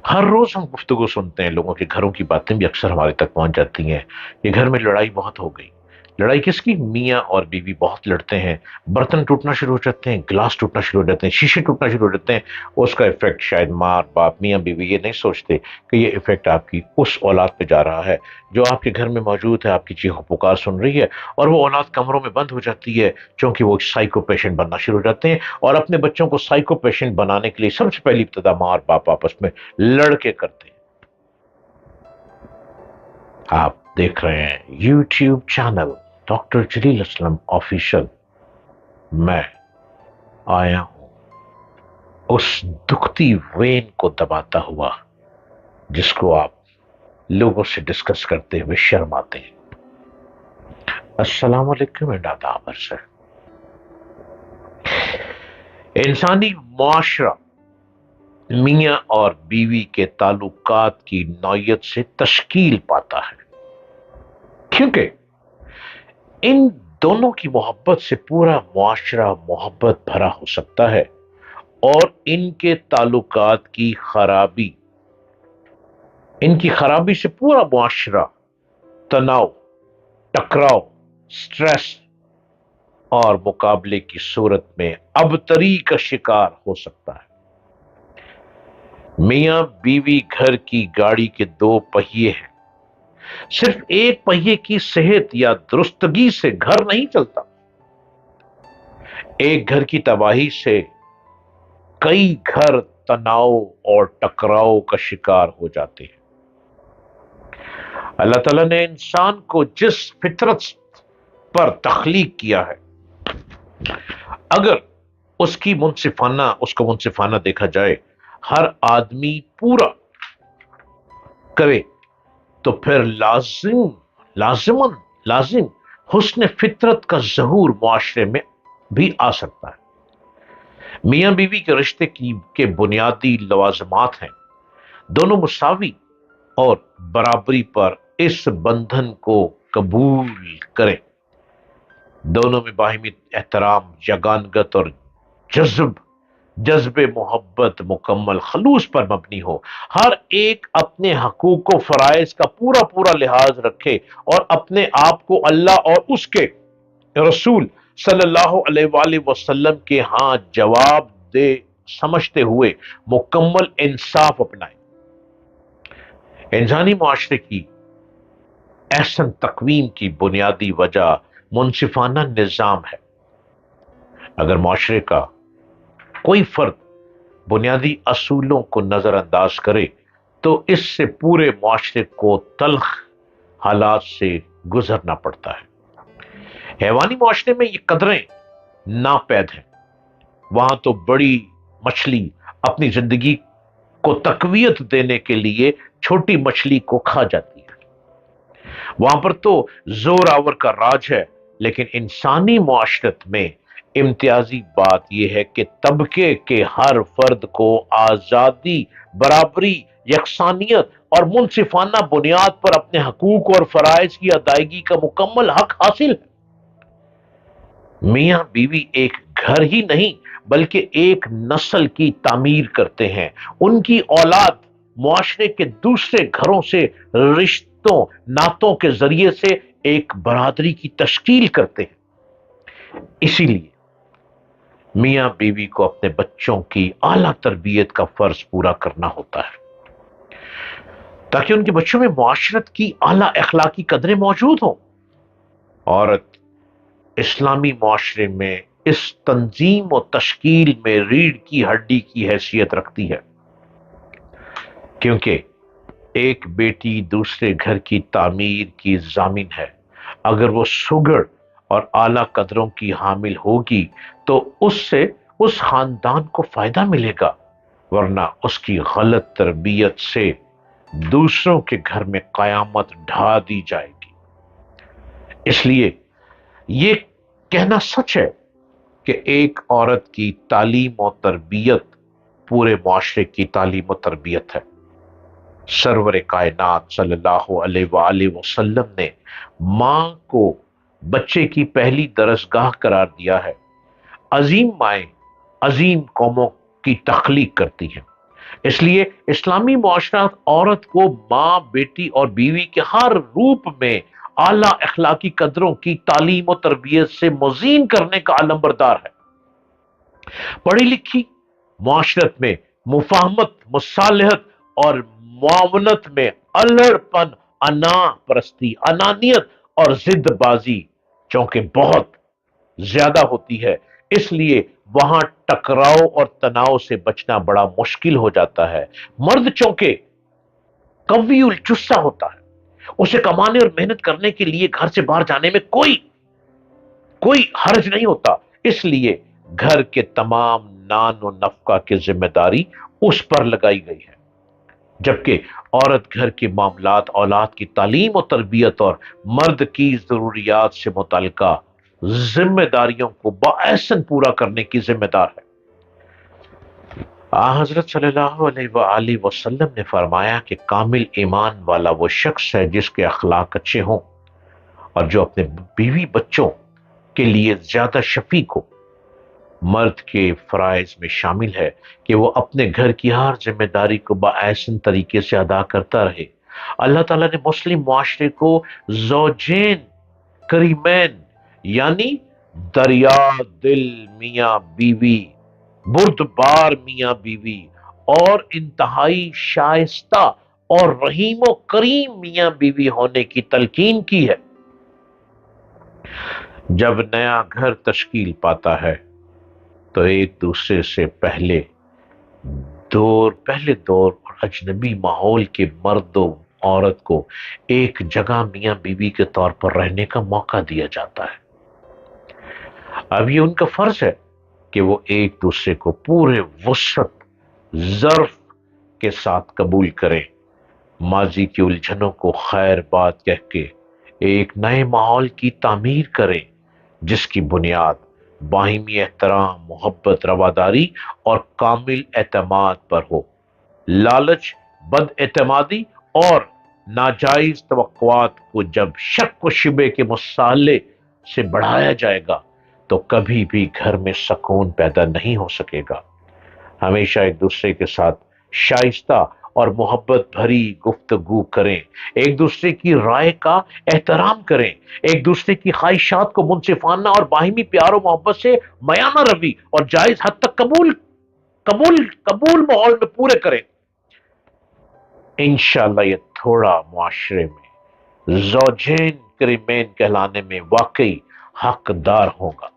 ہر روز ہم گفتگو سنتے ہیں، لوگوں کے گھروں کی باتیں بھی اکثر ہمارے تک پہنچ جاتی ہیں کہ گھر میں لڑائی بہت ہو گئی۔ لڑائی کس کی؟ میاں اور بیوی بہت لڑتے ہیں، برتن ٹوٹنا شروع ہو جاتے ہیں، گلاس ٹوٹنا شروع ہو جاتے ہیں، شیشے ٹوٹنا شروع ہو جاتے ہیں۔ اس کا ایفیکٹ شاید ماں باپ میاں بیوی یہ نہیں سوچتے کہ یہ ایفیکٹ آپ کی اس اولاد پہ جا رہا ہے جو آپ کے گھر میں موجود ہے، آپ کی چیخ و پکار سن رہی ہے، اور وہ اولاد کمروں میں بند ہو جاتی ہے چونکہ وہ سائیکو پیشنٹ بننا شروع ہو جاتے ہیں، اور اپنے بچوں کو سائیکو پیشنٹ بنانے کے لیے سب سے پہلی ابتدا ماں اور باپ آپس میں لڑکے کرتے ہیں۔ آپ دیکھ رہے ہیں یوٹیوب چینل ڈاکٹر جلیل اسلم آفیشل۔ میں آیا ہوں اس دکھتی وین کو دباتا ہوا جس کو آپ لوگوں سے ڈسکس کرتے ہوئے شرم آتے ہیں۔ السلام علیکم اینڈ آداب سے انسانی معاشرہ میاں اور بیوی کے تعلقات کی نوعیت سے تشکیل پاتا ہے، کیونکہ ان دونوں کی محبت سے پورا معاشرہ محبت بھرا ہو سکتا ہے، اور ان کی خرابی سے پورا معاشرہ تناؤ، ٹکراؤ، سٹریس اور مقابلے کی صورت میں ابتری کا شکار ہو سکتا ہے۔ میاں بیوی گھر کی گاڑی کے دو پہیے ہیں، صرف ایک پہیے کی صحت یا درستگی سے گھر نہیں چلتا۔ ایک گھر کی تباہی سے کئی گھر تناؤ اور ٹکراؤ کا شکار ہو جاتے ہیں۔ اللہ تعالیٰ نے انسان کو جس فطرت پر تخلیق کیا ہے، اگر اس کو منصفانہ دیکھا جائے، ہر آدمی پورا کرے تو پھر لازم حسن فطرت کا ظہور معاشرے میں بھی آ سکتا ہے۔ میاں بیوی کے رشتے کے بنیادی لوازمات ہیں، دونوں مساوی اور برابری پر اس بندھن کو قبول کریں، دونوں میں باہمی احترام، یگانگت اور جذب محبت مکمل خلوص پر مبنی ہو، ہر ایک اپنے حقوق و فرائض کا پورا لحاظ رکھے اور اپنے آپ کو اللہ اور اس کے رسول صلی اللہ علیہ وآلہ وسلم کے ہاں جواب دے سمجھتے ہوئے مکمل انصاف اپنائیں۔ انسانی معاشرے کی احسن تقویم کی بنیادی وجہ منصفانہ نظام ہے۔ اگر معاشرے کا کوئی فرد بنیادی اصولوں کو نظر انداز کرے تو اس سے پورے معاشرے کو تلخ حالات سے گزرنا پڑتا ہے۔ حیوانی معاشرے میں یہ قدریں ناپید ہیں، وہاں تو بڑی مچھلی اپنی زندگی کو تقویت دینے کے لیے چھوٹی مچھلی کو کھا جاتی ہے، وہاں پر تو زور آور کا راج ہے۔ لیکن انسانی معاشرت میں امتیازی بات یہ ہے کہ طبقے کے ہر فرد کو آزادی، برابری، یکسانیت اور منصفانہ بنیاد پر اپنے حقوق اور فرائض کی ادائیگی کا مکمل حق حاصل ہے۔ میاں بیوی ایک گھر ہی نہیں بلکہ ایک نسل کی تعمیر کرتے ہیں، ان کی اولاد معاشرے کے دوسرے گھروں سے رشتوں ناتوں کے ذریعے سے ایک برادری کی تشکیل کرتے ہیں۔ اسی لیے میاں بیوی کو اپنے بچوں کی اعلیٰ تربیت کا فرض پورا کرنا ہوتا ہے تاکہ ان کے بچوں میں معاشرت کی اعلیٰ اخلاقی قدریں موجود ہوں۔ عورت اسلامی معاشرے میں اس تنظیم و تشکیل میں ریڑھ کی ہڈی کی حیثیت رکھتی ہے، کیونکہ ایک بیٹی دوسرے گھر کی تعمیر کی ضامن ہے۔ اگر وہ سگڑ اور اعلیٰ قدروں کی حامل ہوگی تو اس سے اس خاندان کو فائدہ ملے گا، ورنہ اس کی غلط تربیت سے دوسروں کے گھر میں قیامت ڈھا دی جائے گی۔ اس لیے یہ کہنا سچ ہے کہ ایک عورت کی تعلیم و تربیت پورے معاشرے کی تعلیم و تربیت ہے۔ سرور کائنات صلی اللہ علیہ وآلہ وسلم نے ماں کو بچے کی پہلی درسگاہ قرار دیا ہے۔ عظیم مائیں عظیم قوموں کی تخلیق کرتی ہیں، اس لیے اسلامی معاشرہ عورت کو ماں، بیٹی اور بیوی کے ہر روپ میں اعلیٰ اخلاقی قدروں کی تعلیم و تربیت سے مزین کرنے کا علم بردار ہے۔ پڑھی لکھی معاشرت میں مفاہمت، مصالحت اور معاونت میں الڑ پن، انا پرستی، انانیت اور ضد بازی چونکہ بہت زیادہ ہوتی ہے، اس لیے وہاں ٹکراؤ اور تناؤ سے بچنا بڑا مشکل ہو جاتا ہے۔ مرد چونکہ قوی الجثہ ہوتا ہے، اسے کمانے اور محنت کرنے کے لیے گھر سے باہر جانے میں کوئی حرج نہیں ہوتا، اس لیے گھر کے تمام نان و نفقہ کی ذمہ داری اس پر لگائی گئی ہے، جبکہ عورت گھر کے معاملات، اولاد کی تعلیم و تربیت اور مرد کی ضروریات سے متعلقہ ذمہ داریوں کو باحسن پورا کرنے کی ذمہ دار ہے۔ حضرت صلی اللہ علیہ وآلہ وسلم نے فرمایا کہ کامل ایمان والا وہ شخص ہے جس کے اخلاق اچھے ہوں اور جو اپنے بیوی بچوں کے لیے زیادہ شفیق ہو۔ مرد کے فرائض میں شامل ہے کہ وہ اپنے گھر کی ہر ذمہ داری کو باحسن طریقے سے ادا کرتا رہے۔ اللہ تعالیٰ نے مسلم معاشرے کو زوجین کریمین یعنی دریا دل میاں بیوی، بردبار میاں بیوی اور انتہائی شائستہ اور رحیم و کریم میاں بیوی ہونے کی تلقین کی ہے۔ جب نیا گھر تشکیل پاتا ہے تو ایک دوسرے سے پہلے دور اور اجنبی ماحول کے مرد و عورت کو ایک جگہ میاں بیوی کے طور پر رہنے کا موقع دیا جاتا ہے۔ اب یہ ان کا فرض ہے کہ وہ ایک دوسرے کو پورے وسعت ظرف کے ساتھ قبول کریں، ماضی کی الجھنوں کو خیر بات کہہ کے ایک نئے ماحول کی تعمیر کریں جس کی بنیاد باہمی احترام، محبت، رواداری اور کامل اعتماد پر ہو۔ لالچ، بد اعتمادی اور ناجائز توقعات کو جب شک و شبے کے مسئلے سے بڑھایا جائے گا تو کبھی بھی گھر میں سکون پیدا نہیں ہو سکے گا۔ ہمیشہ ایک دوسرے کے ساتھ شائستہ اور محبت بھری گفتگو کریں، ایک دوسرے کی رائے کا احترام کریں، ایک دوسرے کی خواہشات کو منصفانہ اور باہمی پیار و محبت سے میانہ روی اور جائز حد تک قبول ماحول میں پورے کریں۔ انشاءاللہ یہ تھوڑا معاشرے میں زوجین کریمین کہلانے میں واقعی حقدار ہوگا۔